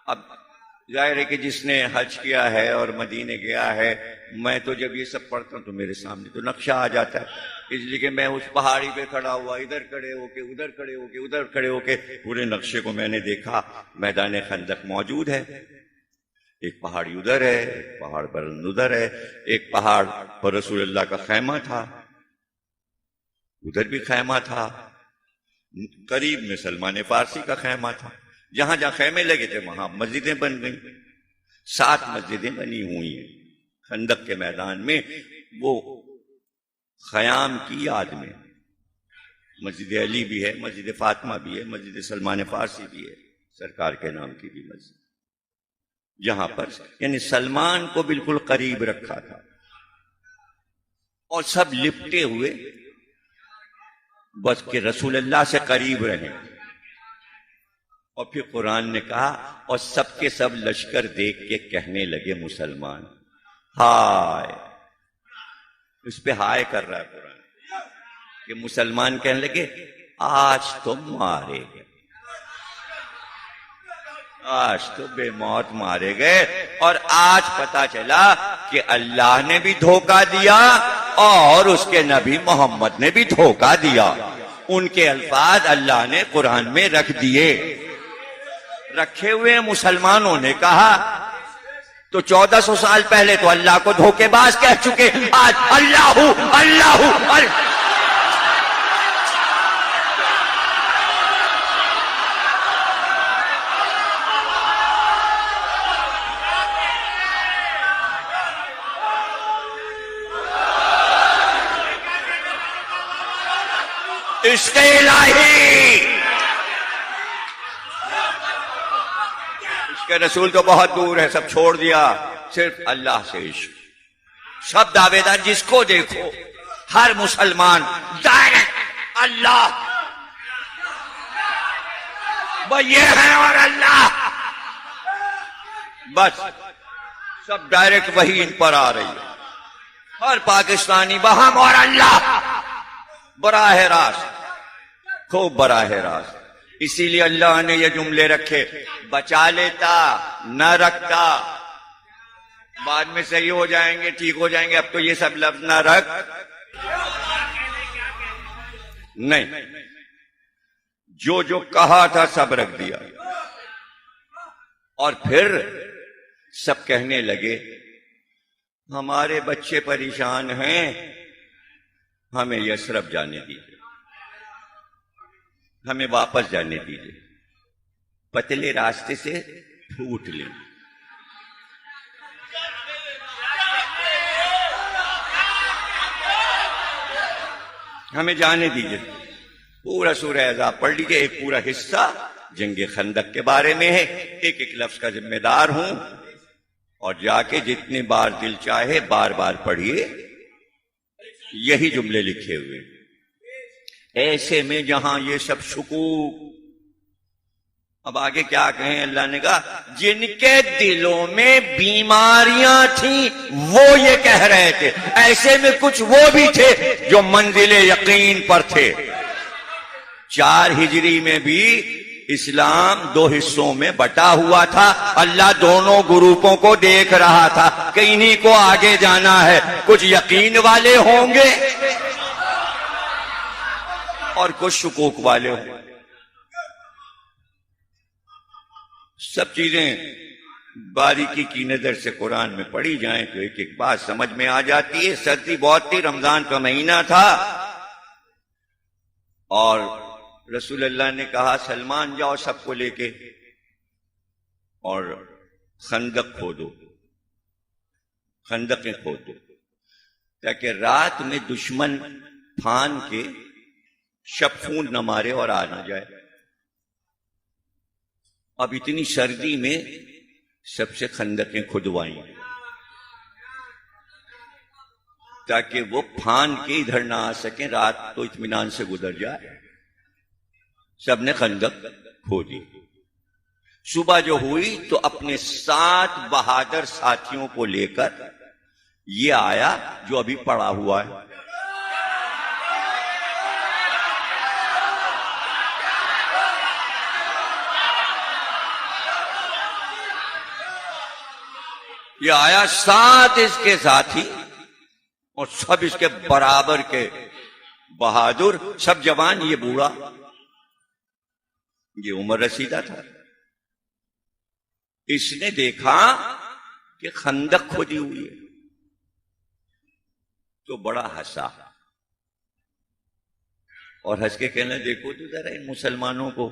अब जाहिर है कि जिसने हज किया है और मदीने गया है, मैं तो जब ये सब पढ़ता हूं तो मेरे सामने तो नक्शा आ जाता है, इसलिए कि मैं उस पहाड़ी पे खड़ा हुआ, इधर खड़े होके उधर खड़े होके उधर खड़े होके पूरे नक्शे को मैंने देखा। मैदान खंदक मौजूद है, एक पहाड़ी उधर है, एक पहाड़ पर उधर है, एक पहाड़ पर रसूलुल्लाह का खैमा था, उधर भी खैमा था, करीब में सलमान फारसी का खैमा था। जहां जहां खैमे लगे थे वहां मस्जिदें बन गई, 7 मस्जिदें बनी हुई हैं खंदक के मैदान में, वो खयाम की याद में। मस्जिद अली भी है, मस्जिद फातिमा भी है, मस्जिद सलमान फारसी भी है, सरकार के नाम की भी मस्जिद, जहां पर यानी सलमान को बिल्कुल करीब रखा था और सब लिपटे हुए बस के रसूलुल्लाह से करीब रहे। और फिर कुरान ने कहा, और सबके सब लश्कर देख के कहने लगे मुसलमान हाय, उस पे हाय कर रहा है कुरान कि मुसलमान कहने लगे आज तो मारे गए, आज तो बेमौत मारे गए। और आज पता चला कि अल्लाह ने भी धोखा दिया और उसके नबी मोहम्मद ने भी धोखा दिया। उनके अल्फाज अल्लाह ने कुरान में रख दिए, रखे हुए मुसलमानों ने कहा तो 1400 साल पहले तो अल्लाह को धोखेबाज कह चुके, आज अल्लाहू अल्लाहू इश्क़ इलाही, इश्क़ रसूल तो बहुत दूर है, सब छोड़ दिया, सिर्फ अल्लाह से इश्क़। सब दावेदार जिसको देखो, हर मुसलमान डायरेक्ट अल्लाह, वो ये है और अल्लाह, बस सब डायरेक्ट वही इन पर आ रही है। हर पाकिस्तानी बहम और अल्लाह बराह रास्त, खूब बराह रास्त। इसीलिए अल्लाह ने ये जुमले रखे, बचा लेता न रखता, बाद में सही हो जाएंगे, ठीक हो जाएंगे, अब तो ये सब लफ्ज न रख नहीं, जो जो कहा था सब रख दिया। और फिर सब कहने लगे हमारे बच्चे परेशान हैं, हमें यशरब जाने दीजिए, हमें वापस जाने दीजिए, पतले रास्ते से फूट लें। हमें जाने दीजिए। पूरा सूरह अहज़ाब पढ़ लीजिए, एक पूरा हिस्सा जंग खंदक के बारे में है, एक एक लफ्ज का जिम्मेदार हूं, और जाके जितने बार दिल चाहे बार बार पढ़िए, यही जुमले लिखे हुए। ऐसे में जहां ये सब शकूक, अब आगे क्या कहें, अल्लाह ने कहा जिनके दिलों में बीमारियां थी वो ये कह रहे थे, ऐसे में कुछ वो भी थे जो मंजिले यकीन पर थे। 4 हिजरी में भी इस्लाम 2 हिस्सों में बटा हुआ था, अल्लाह दोनों ग्रुपों को देख रहा था कि इन्हीं को आगे जाना है, कुछ यकीन वाले होंगे और कुछ शुकूक वाले होंगे। सब चीजें बारीकी की नजर से कुरान में पढ़ी जाएं तो एक एक बात समझ में आ जाती है। सर्दी बहुत थी, रमजान का महीना था, और रसूलुल्लाह ने कहा सलमान जाओ सबको लेके और खंदक खोदो, खंदकें खोदो, ताकि रात में दुश्मन फान के शबफूंद न मारे और आ न जाए। अब इतनी सर्दी में सबसे खंदकें खुदवाई ताकि वो फान के इधर ना आ सके, रात तो इत्मीनान से गुजर जाए। सबने खंदक खोदी। सुबह जो हुई तो अपने 7 बहादुर साथियों को लेकर ये आया जो अभी पड़ा हुआ है। ये आया 7 इसके साथी और सब इसके बराबर के बहादुर, सब जवान, ये बूढ़ा, ये उमर रसीदा था। इसने देखा कि खंदक खोदी हुई है तो बड़ा हंसा और हंस के कहने, देखो तो जरा इन मुसलमानों को,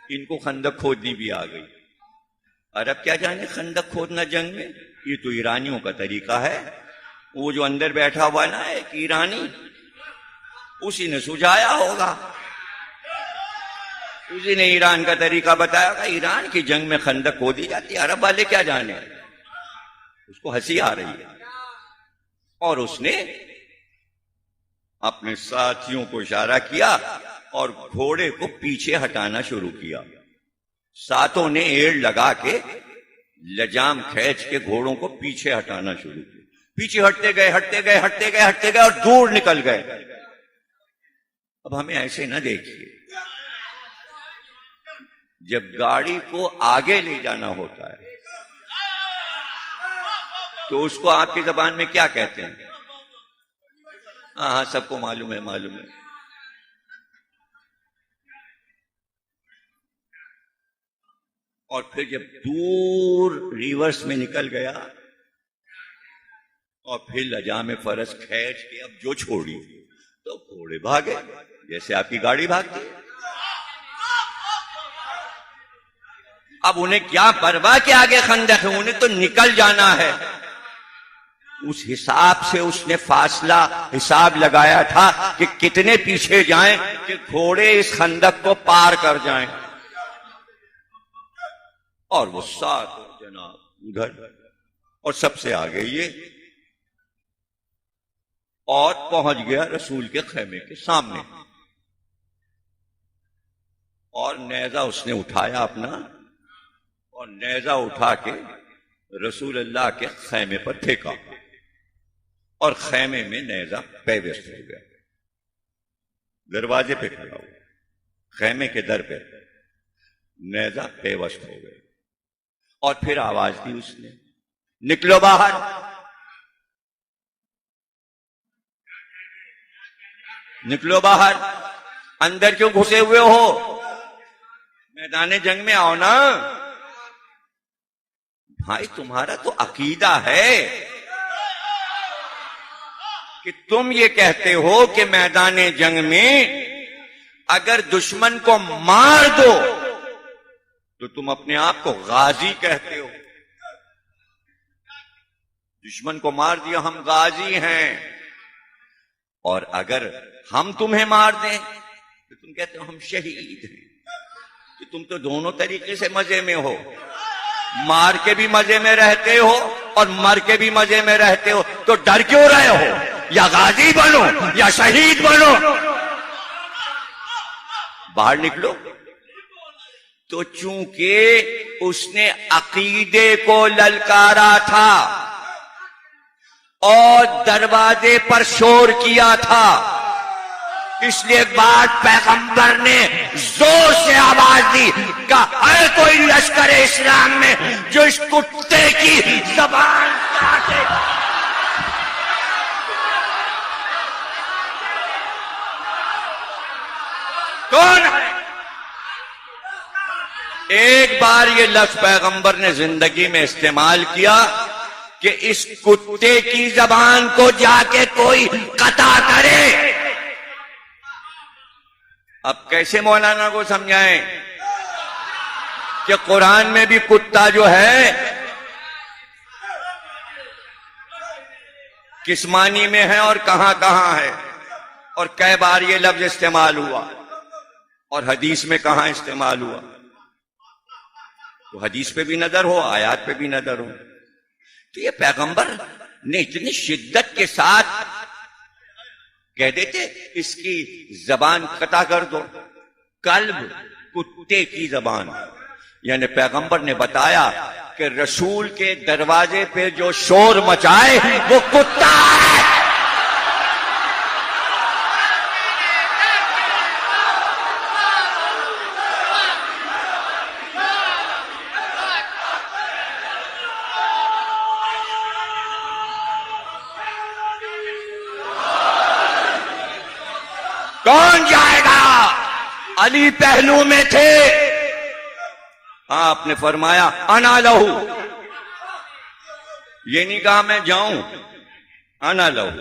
इनको खंदक खोदनी भी आ गई। अरब क्या जाने खंदक खोदना जंग में, ये तो ईरानियों का तरीका है। वो जो अंदर बैठा हुआ ना एक ईरानी, उसी ने सुझाया होगा, उसी ने ईरान का तरीका बताया था। ईरान की जंग में खंदक खोदी जाती है, अरब वाले क्या जाने। उसको हंसी आ रही है और उसने अपने साथियों को इशारा किया और घोड़े को पीछे हटाना शुरू किया। सातों ने एड़ लगा के लजाम खींच के घोड़ों को पीछे हटाना शुरू किया। पीछे हटते गए, हटते गए, हटते गए, हटते गए और दूर निकल गए। अब हमें ऐसे ना देखिए, जब गाड़ी को आगे ले जाना होता है तो उसको आपकी जबान में क्या कहते हैं? हाँ, सबको मालूम है, मालूम है। और फिर जब दूर रिवर्स में निकल गया और फिर लजाम फरस खींच के अब जो छोड़ी तो घोड़े भागे जैसे आपकी गाड़ी भागती है। अब उन्हें क्या परवाह के आगे खंदक है, उन्हें तो निकल जाना है। उस हिसाब से उसने फासला हिसाब लगाया था कि कितने पीछे जाएं कि घोड़े इस खंदक को पार कर जाएं। और वो 7 जनाब उधर और सबसे आगे ये, और पहुंच गया रसूल के खेमे के सामने और नेजा उसने उठाया अपना और नेजा उठा के रसूल अल्लाह के खेमे पर फेंका और खेमे में नेजा पेवस्त हो गया। दरवाजे पे खड़ा हुआ, खेमे के दर पे नेजा पेवस्त हो गया। और फिर आवाज दी उसने, निकलो बाहर। निकलो बाहर, अंदर क्यों घुसे हुए हो? मैदाने जंग में आओ ना। भाई तुम्हारा तो अकीदा है कि तुम ये कहते हो कि मैदाने जंग में अगर दुश्मन को मार दो तो तुम अपने आप को गाजी कहते हो। दुश्मन को मार दिया, हम गाजी हैं। और अगर हम तुम्हें मार दें तो तुम कहते हो हम शहीद हैं। तो तुम तो दोनों तरीके से मजे में हो, मार के भी मजे में रहते हो और मर के भी मजे में रहते हो। तो डर क्यों रहे हो? या गाजी बनो या शहीद बनो, बाहर निकलो। तो चूंकि उसने अकीदे को ललकारा था और दरवाजे पर शोर किया था, इसलिए बाद पैगंबर ने जोर से आवाज दी, कहा है कोई लश्कर इस्लाम में जो इस कुत्ते की जबान काटे। कौन है? एक बार ये लफ्ज पैगंबर ने जिंदगी में इस्तेमाल किया कि इस कुत्ते की जबान को जाके कोई कता करे। अब कैसे मौलाना को समझाएं कि कुरान में भी कुत्ता जो है किस मानी में है और कहां कहां है और कई बार ये लफ्ज इस्तेमाल हुआ और हदीस में कहां इस्तेमाल हुआ। तो हदीस पे भी नजर हो, आयात पे भी नजर हो। तो ये पैगंबर ने इतनी शिद्दत के साथ कह देते इसकी जबान कता कर दो, कल्ब कुत्ते की जबान। यानी पैगंबर ने बताया कि रसूल के दरवाजे पे जो शोर मचाए वो कुत्ता है। कौन जाएगा? अली पहलू में थे। आपने फरमाया अना लहू, ये नहीं कहा मैं जाऊं, अना लहू।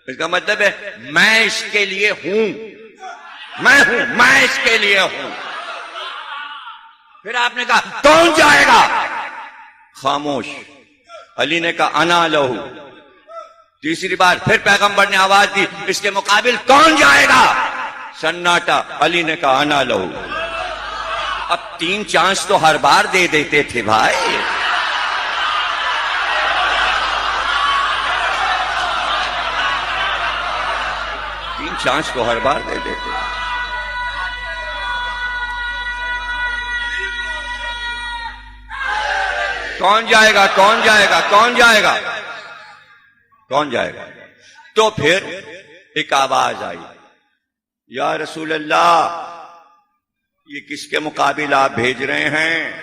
इसका मतलब है मैं इसके लिए हूं, मैं इसके लिए हूं। फिर आपने कहा कौन जाएगा? खामोश। अली ने कहा अना लहू। तीसरी बार फिर पैगंबर ने आवाज दी, इसके मुकाबिल कौन जाएगा? सन्नाटा। अली ने कहा अना लहू। अब 3 चांस तो हर बार दे देते थे भाई। तीन चांस तो हर बार दे देते। कौन जाएगा? कौन जाएगा? कौन जाएगा? कौन जाएगा? तो फिर एक आवाज आई, या रसूल अल्लाह, ये किसके मुकाबिल आप भेज रहे हैं?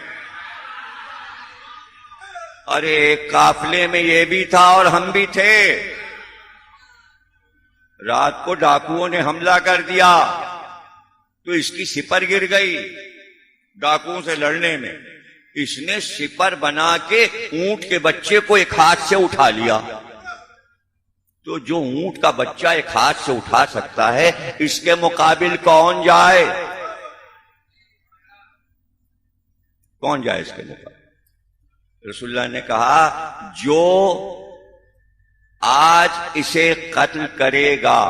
अरे काफिले में ये भी था और हम भी थे। रात को डाकुओं ने हमला कर दिया तो इसकी सिपर गिर गई डाकुओं से लड़ने में। इसने सिपर बना के ऊंट के बच्चे को एक हाथ से उठा लिया। तो जो ऊंट का बच्चा एक हाथ से उठा सकता है, इसके मुकाबिल कौन जाए? कौन जाए इसके मुकाबिल? रसूलुल्लाह ने कहा जो आज इसे कत्ल करेगा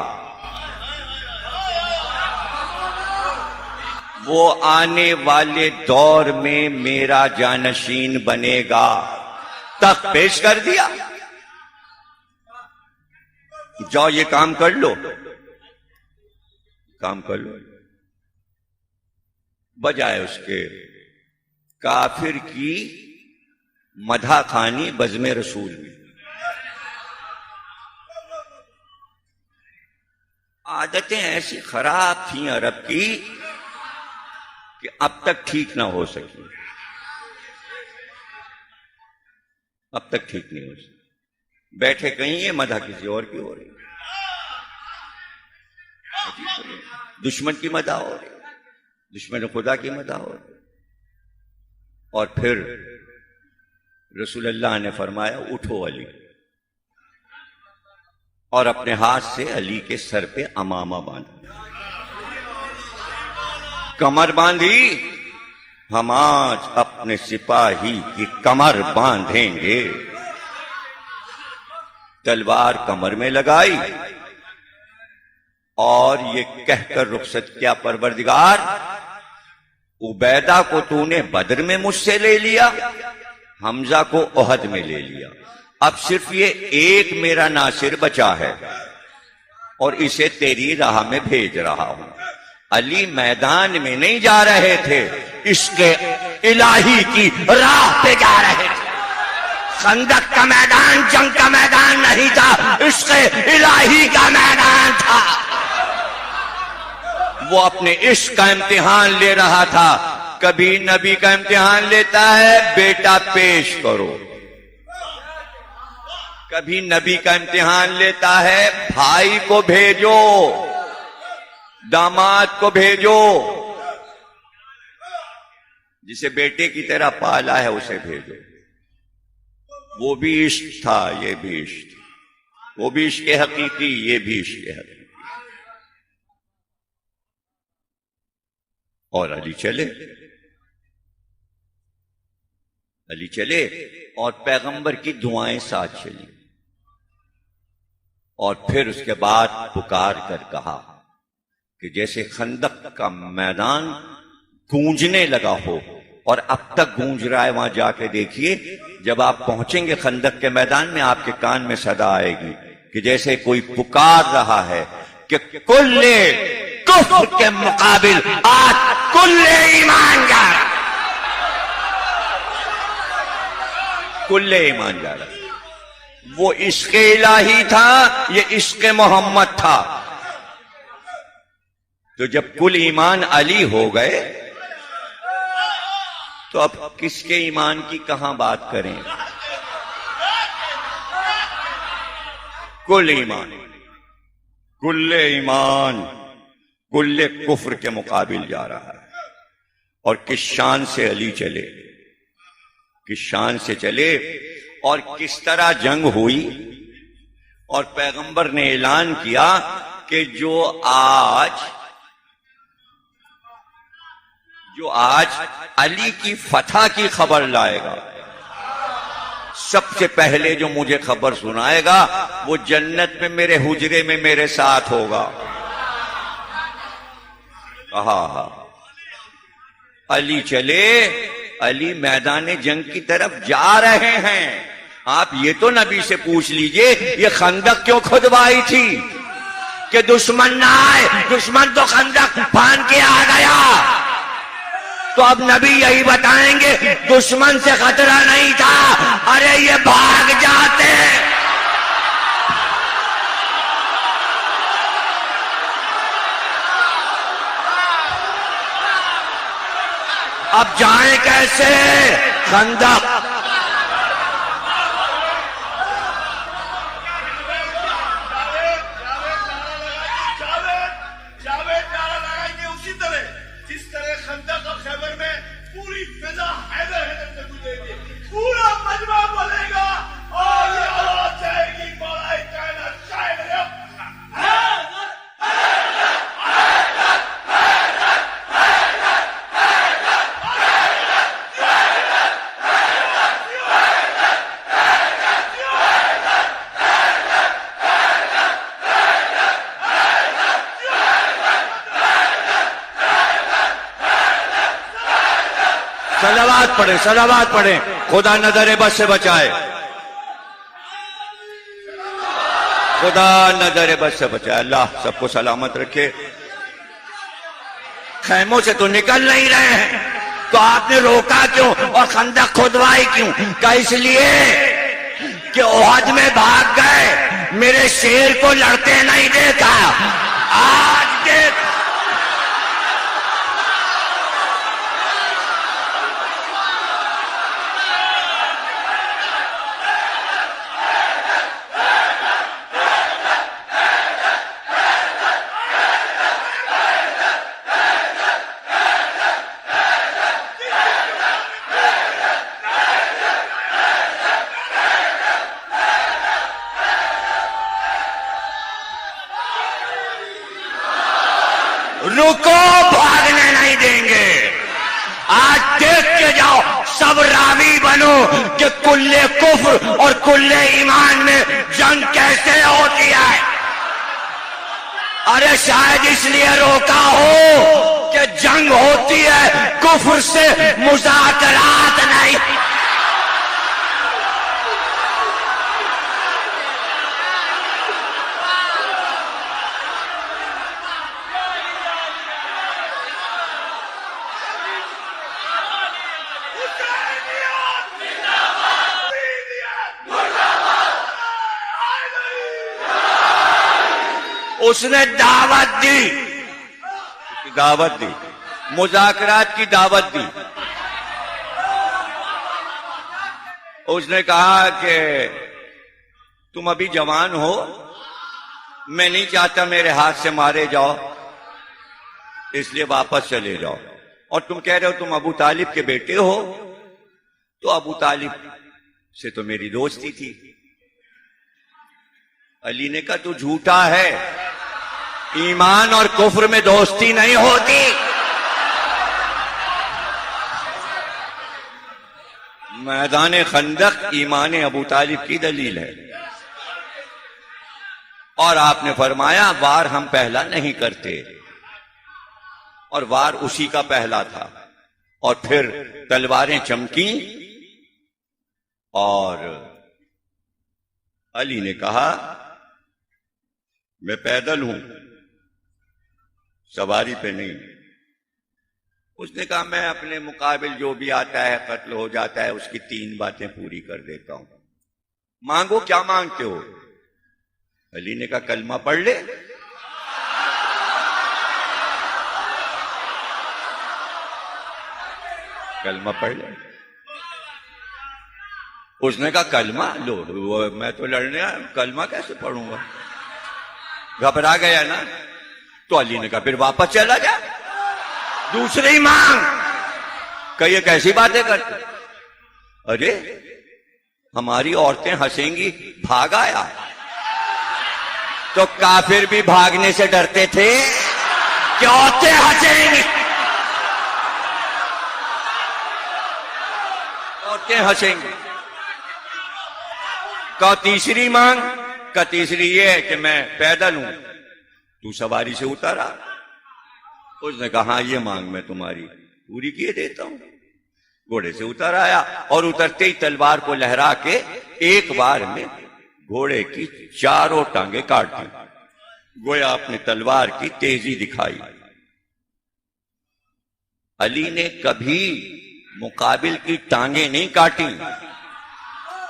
वो आने वाले दौर में मेरा जानशीन बनेगा। तक पेश कर दिया, जाओ ये काम कर लो, काम कर लो। बजाय उसके काफिर की मधा खानी बज़्म रसूल में। आदतें ऐसी खराब थी अरब की कि अब तक ठीक ना हो सकी, अब तक ठीक नहीं हो सकी। बैठे कहीं ये मधा किसी और की हो रही, दुश्मन की मदा हो रही, दुश्मन खुदा की मदा हो रही। और फिर रसूलुल्लाह ने फरमाया उठो अली, और अपने हाथ से अली के सर पे अमामा बांधा, कमर बांधी। हम आज अपने सिपाही की कमर बांधेंगे। तलवार कमर में लगाई और ये कहकर रुखसत किया, परवरदिगार, उबैदा को तूने बद्र में मुझसे ले लिया, हमजा को ओहद में ले लिया, अब सिर्फ ये एक मेरा नासिर बचा है और इसे तेरी राह में भेज रहा हूं। अली मैदान में नहीं जा रहे थे, इसके इलाही की राह पे जा रहे थे। खंदक का मैदान जंग का मैदान नहीं था, इसके इलाही का मैदान था। वो अपने इश्क का इम्तिहान ले रहा था। कभी नबी का इम्तिहान लेता है, बेटा पेश करो। कभी नबी का इम्तिहान लेता है, भाई को भेजो, दामाद को भेजो, जिसे बेटे की तरह पाला है उसे भेजो। वो भी इश्क था, ये भी इश्क था। वो भी इश्क हकीकी, ये भी इश्क हकीकी। और अली चले, अली चले और पैगंबर की दुआएं साथ चली। और फिर उसके बाद पुकार कर कहा कि जैसे खंदक का मैदान गूंजने लगा हो, और अब तक गूंज रहा है, वहां जाके देखिए, जब आप पहुंचेंगे खंदक के मैदान में आपके कान में सदा आएगी कि जैसे कोई पुकार रहा है कि कुल्ले कुफ्र के मुकाबिल आज कुल्ले ईमान जा रहा, कुल्ले ईमान जा रहा। वो इश्क इलाही था, ये इश्क मोहम्मद था। तो जब कुल ईमान अली हो गए तो अब किसके ईमान की कहां बात करें? कुल ईमान, कुल्ले ईमान, कुल्ले कुफ्र के मुकाबिल जा रहा है। और किस शान से अली चले, किस शान से चले और किस तरह जंग हुई। और पैगंबर ने ऐलान किया कि जो आज अली की फतह की खबर लाएगा, सबसे पहले जो मुझे खबर सुनाएगा वो जन्नत में मेरे हुजरे में मेरे साथ होगा। कहा अली चले, अली मैदान जंग की तरफ जा रहे हैं। आप ये तो नबी से पूछ लीजिए ये खंदक क्यों खुदवाई थी कि दुश्मन ना आए, दुश्मन तो खंदक फान के आ गया। तो अब नबी यही बताएंगे दुश्मन से खतरा नहीं था, अरे ये भाग जाते। अब जाएं कैसे खंदक। सलावात पढ़े, खुदा नजर बस से बचाए, खुदा नजर बस से बचाए। अल्लाह सबको सलामत रखे। खैमों से तो निकल नहीं रहे हैं तो आपने रोका क्यों और खंदक खुदवाई क्यों? क्या इसलिए कि ओहद में भाग गए, मेरे शेर को लड़ते नहीं देखा। आज देख रुको, भागने नहीं देंगे। आज देख के जाओ, सब रावी बनो कि कुल्ले कुफ्र और कुल्ले ईमान में जंग कैसे होती है। अरे शायद इसलिए रोका हो कि जंग होती है कुफ्र से, मुज़ाकरात नहीं। उसने दावत दी, मुज़ाकरात की दावत दी। उसने कहा कि तुम अभी जवान हो, मैं नहीं चाहता मेरे हाथ से मारे जाओ, इसलिए वापस चले जाओ। और तुम कह रहे हो तुम अबू तालिब के बेटे हो, तो अबू तालिब से तो मेरी दोस्ती थी। अली ने कहा तू झूठा है, ईमान और कुफ्र में दोस्ती नहीं होती। मैदान खंदक ईमान अबू तालिब की दलील है। और आपने फरमाया वार हम पहला नहीं करते, और वार उसी का पहला था। और फिर तलवारें चमकी और अली ने कहा मैं पैदल हूं, सवारी पे नहीं। उसने कहा मैं अपने मुकाबिल जो भी आता है कत्ल हो जाता है, उसकी 3 बातें पूरी कर देता हूं। मांगो, क्या मांगते हो? अली ने कहा कलमा पढ़ ले। कलमा पढ़ ले। उसने कहा कलमा लो, मैं तो लड़ने, कलमा कैसे पढ़ूंगा? घबरा गया ना। तो अली ने कहा फिर वापस चला जा, दूसरी मांग। कही ये कैसी बातें करते, अरे हमारी औरतें हंसेंगी, भाग आया। तो काफिर भी भागने से डरते थे कि औरतें हंसेंगी, औरतें हंसेंगी। का तीसरी मांग, का तीसरी ये है कि मैं पैदल हूं, तू सवारी से उतारा। उसने कहा ये मांग मैं तुम्हारी पूरी किए देता हूं। घोड़े से उतर आया और उतरते ही तलवार को लहरा के एक बार में घोड़े की चारों टांगे काट दी। गोया अपने तलवार की तेजी दिखाई। अली ने कभी मुकाबिल की टांगे नहीं काटी,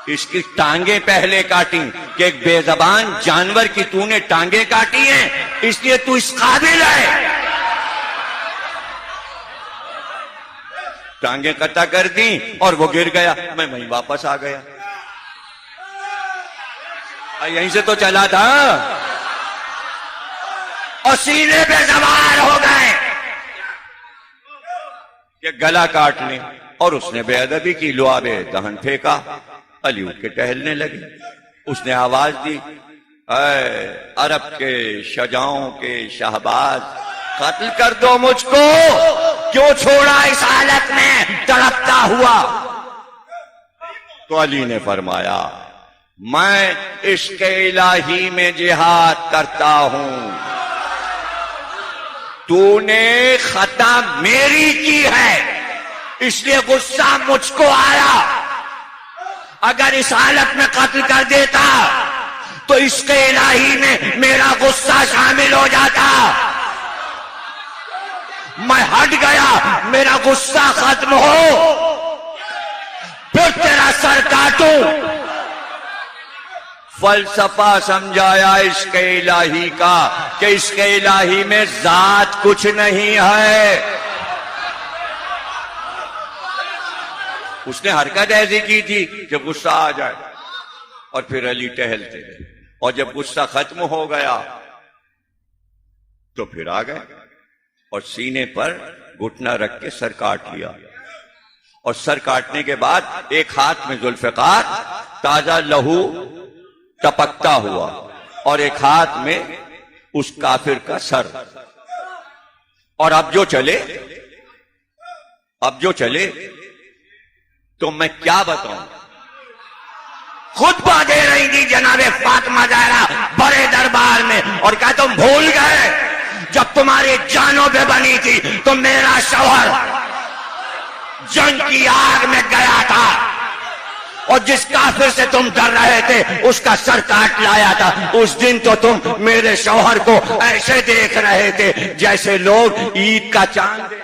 इसकी टांगे पहले काटी कि एक बेजबान जानवर की तूने टांगे काटी हैं, इसलिए तू इस काबिल है। टांगे कटा कर दी और वो गिर गया, मैं वहीं वापस आ गया। यहीं से तो चला था और सीने पे सवार हो गए कि गला काट ले। और उसने बेअदबी की, लुआबे दहन फेंका। अली उठ के टहलने लगे। उसने आवाज दी, अरब के शजाओं के शहबाज, कत्ल कर दो मुझको, क्यों छोड़ा इस हालत में तड़पता हुआ। तो अली ने फरमाया, मैं इश्क़ इलाही में जिहाद करता हूं, तूने खता मेरी की है इसलिए गुस्सा मुझको आया। अगर इस हालत में कत्ल कर देता तो इश्क़ इलाही में मेरा गुस्सा शामिल हो जाता। मैं हट गया, मेरा गुस्सा खत्म हो, फिर तेरा सर काटूं। फलसफा समझाया इश्क़ इलाही का कि इश्क़ इलाही में जात कुछ नहीं है। उसने हरकत ऐसी की थी कि गुस्सा आ जाए। और फिर अली टहलते रहे और जब गुस्सा खत्म हो गया तो फिर आ गए और सीने पर घुटना रख के सर काट लिया। और सर काटने के बाद एक हाथ में जुल्फ़िकार, ताजा लहू टपकता हुआ, और एक हाथ में उस काफिर का सर। और अब जो चले तो मैं क्या बताऊं। खुतबा दे रही थी जनाबे फातिमा ज़हरा बड़े दरबार में और कहा तुम भूल गए जब तुम्हारी जानों पे बनी थी तो मेरा शौहर जंग की आग में गया था और जिस काफिर से तुम डर रहे थे उसका सर काट लाया था। उस दिन तो तुम मेरे शौहर को ऐसे देख रहे थे जैसे लोग ईद का चांद।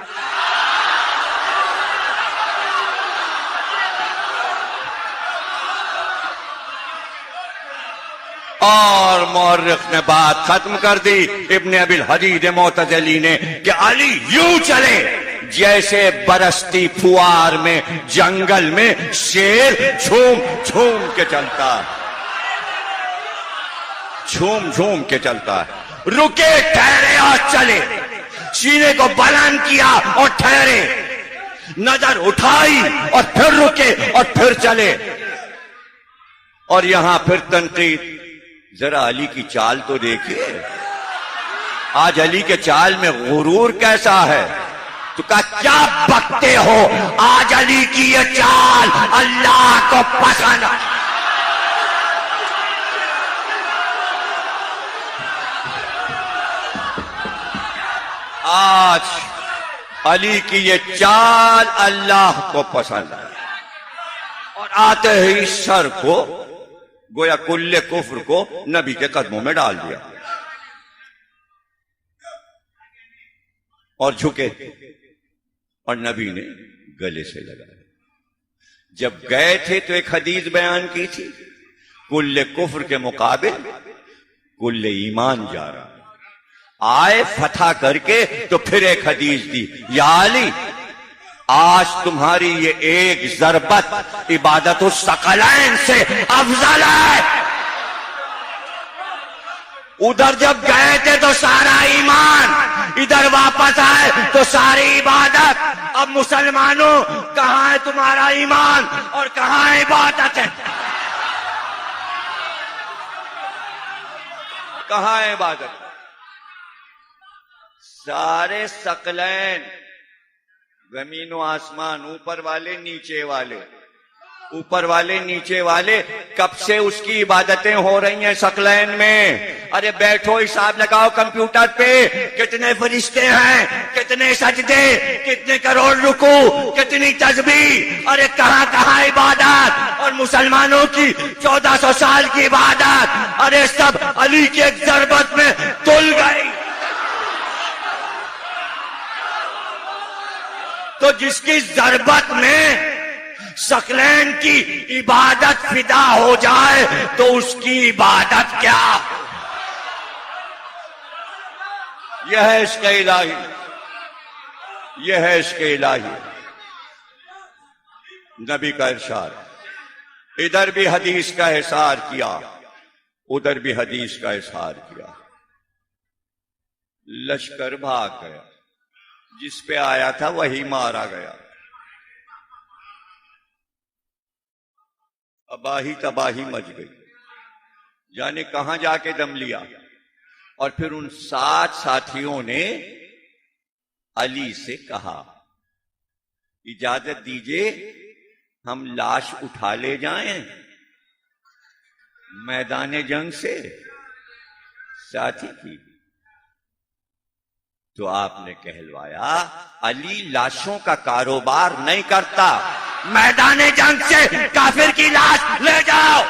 और मौर्रिख ने बात खत्म कर दी, इब्ने अबिल हदीद मोतज़िली ने, कि अली यूं चले जैसे बरसती फुआर में जंगल में शेर झूम झूम के चलता है, झूम झूम के चलता है। रुके, ठहरे और चले, सीने को बुलंद किया और ठहरे, नजर उठाई और फिर रुके और फिर चले। और यहां फिर तनकीद, जरा अली की चाल तो देखिए, आज अली के चाल में गुरूर कैसा है। तो क्या बकते हो, आज अली की ये चाल अल्लाह को पसंद। आज अली की ये चाल अल्लाह को पसंद है। और आते ही सर को, गोया कुल्ले कुफ्र को नबी के कदमों में डाल दिया और झुके और नबी ने गले से लगाया। जब गए थे तो एक हदीस बयान की थी, कुल्ले कुफ्र के मुकाबिल कुल्ले ईमान जा रहा। आए फतह करके तो फिर एक हदीस दी, या अली आज तुम्हारी ये एक ज़रबत इबादतुस सकलैन से अफजल है। उधर जब गए थे तो सारा ईमान, इधर वापस आए तो सारी इबादत। अब मुसलमानों, कहां है तुम्हारा ईमान और कहां है इबादत है? कहां है इबादत? सारे सकलैन, जमीन व आसमान, ऊपर वाले नीचे वाले, ऊपर वाले नीचे वाले, कब से उसकी इबादतें हो रही हैं सकलैन में। अरे बैठो, हिसाब लगाओ कंप्यूटर पे, कितने फरिश्ते हैं, कितने सजदे, कितने करोड़ रुकू, कितनी तस्बीह। अरे कहां कहां इबादत? और मुसलमानों की 1400 साल की इबादत, अरे सब अली के एक ज़रबत में तुल गई। तो जिसकी ज़रबत में सकलैन की इबादत फिदा हो जाए तो उसकी इबादत क्या? यह है इश्क़ इलाही, यह है इश्क़ इलाही। नबी का इरशाद, इधर भी हदीस का इशार किया, उधर भी हदीस का इशार किया। लश्कर भाग गया, जिस पे आया था वही मारा गया। अबाही तबाही मच गई, जाने कहां जाके दम लिया। और फिर उन 7 साथियों ने अली से कहा, इजाजत दीजिए हम लाश उठा ले जाएं मैदान जंग से। साथी की तो आपने कहलवाया, अली लाशों का कारोबार नहीं करता, मैदान जंग से काफिर की लाश ले जाओ।